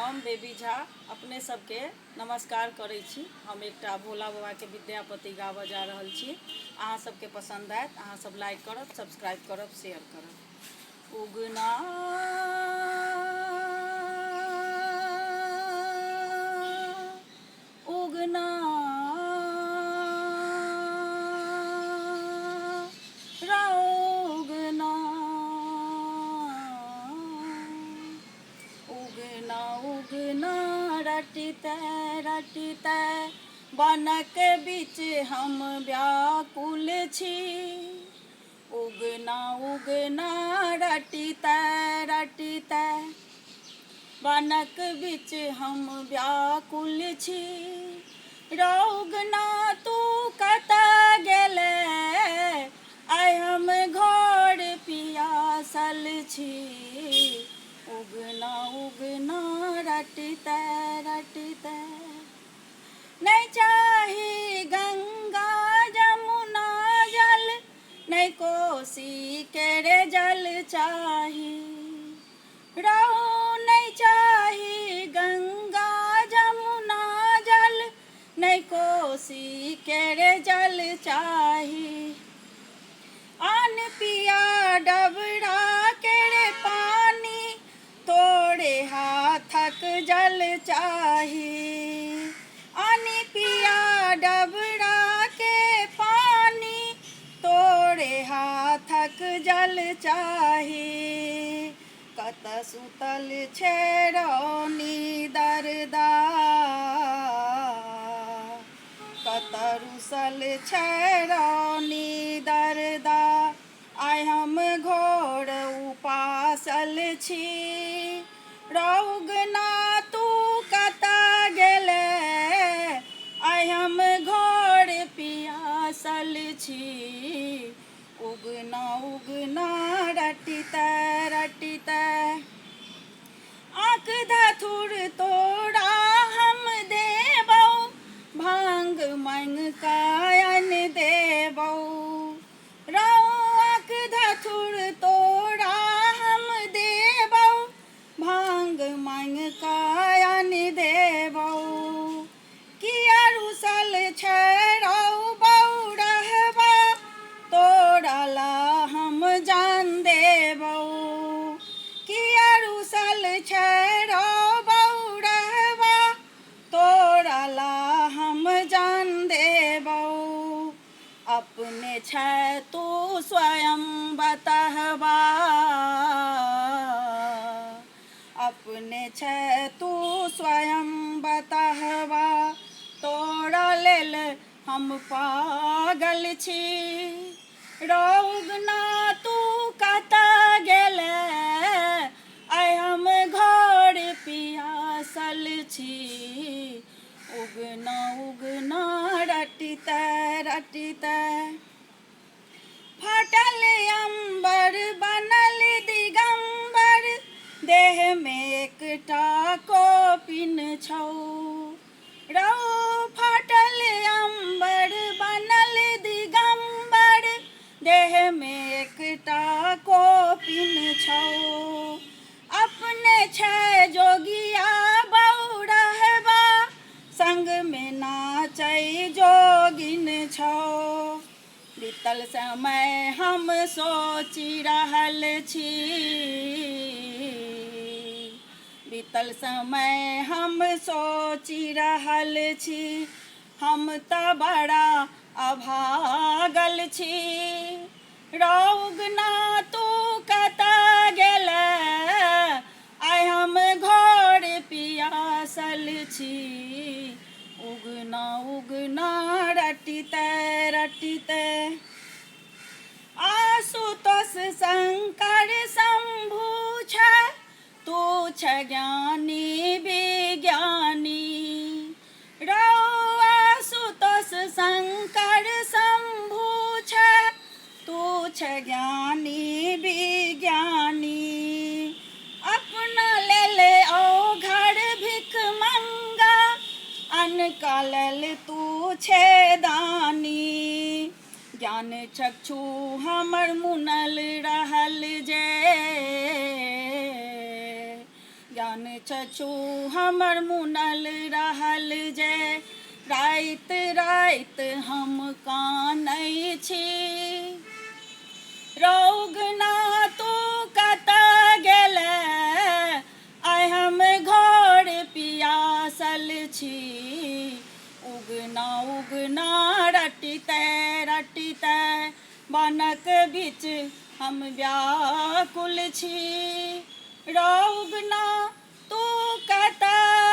हम बेबी झा अपने सबके नमस्कार करै छी। हम एकटा भोला बाबा के विद्यापति गाबऽ जा रहल छी। अहाँ सबके पसंद आयत, अहाँ सब लाइक करब, सब्सक्राइब करब, शेयर करब। उगना उगना उगना उगना उगना रटते रटते बनक बीच हम व्याकुल छी। उगना उगना रटते रटते बनक बीच हम व्याकुल छी। रौगना तू कतऽ गेले, आइ हम घर पियासल छी। उगना उगना रटते रटते नहीं चाही गंगा जमुना जल, नहीं कोसी केरे जल चाही। रहू नहीं चाही गंगा जमुना जल, नहीं कोसी केरे जल चाही। आन पिया डबरा केरे पानी, तोड़े हाथक जल चाही। आनी पिया डबरा के पानी, तोड़े हाथक जल चाही। कत सुतल छे रानी दरदा, कत रुसल छे रानी दरदा, आइ हम घोर उपासल छी। रौगना तू कतऽ गेले, आइ हम घोर पियासल छी। उगना उगना रटते रटते आँख धथुर तोरा हम देबौ, भांग मांग कायन देबौ। आँख धथुर तोरा हम देबौ, भांग मांग कायन देबौ। किया रुसल छै रौ बौरहबा, तोरा ला हम जान देबौ। किया रुसल छै रौ बौरहबा, तोरा ला हम जान देबौ। अपने छै तू स्वयं बतहबा, अपने छै तू स्वयं बतहबा। तोरा लेल हम पागल छी। रौगना तू कतऽ गेले, आइ हम घर पियासल छी। उगना उगना रटते रटते फटल अंबर बनल दिगंबर, देह में एकटा कोपिन छौ। रौ फटल अंबर बनल दिगंबर, देह में एकटा कोपिन छौ। अपने छै जोगिया बौरहबा, संग में नाचै जोगिन छौ। बीतल समय हम सोचि रहल छी, बीतल समय हम सोचि रहल छी। हम तऽ बड़ा अभागल छी। रौगना तू कतऽ गेले, आइ हम घर पियासल छी। उगना उगना रटते रटते आशुतोष शंकर शंभु छै, तू छै ज्ञानी विज्ञानी। रौ आशुतोष शंकर शंभु छै, तू छै ज्ञानी विज्ञानी। अपना लेल ओ घर भिख मंगा, अन्न का लेल तू छे दानी। ज्ञान चक्षु हमर मुनल रहल जे, ज्ञान कान चचू हमर मुनल रहल जे राइत राइत हम कानै छी। रौगना तू कतऽ गेले आइ हम घर पियासल छी। उगना उगना रटिते रटिते बनक बीच हम व्याकुल छी। रौगना तू कतऽ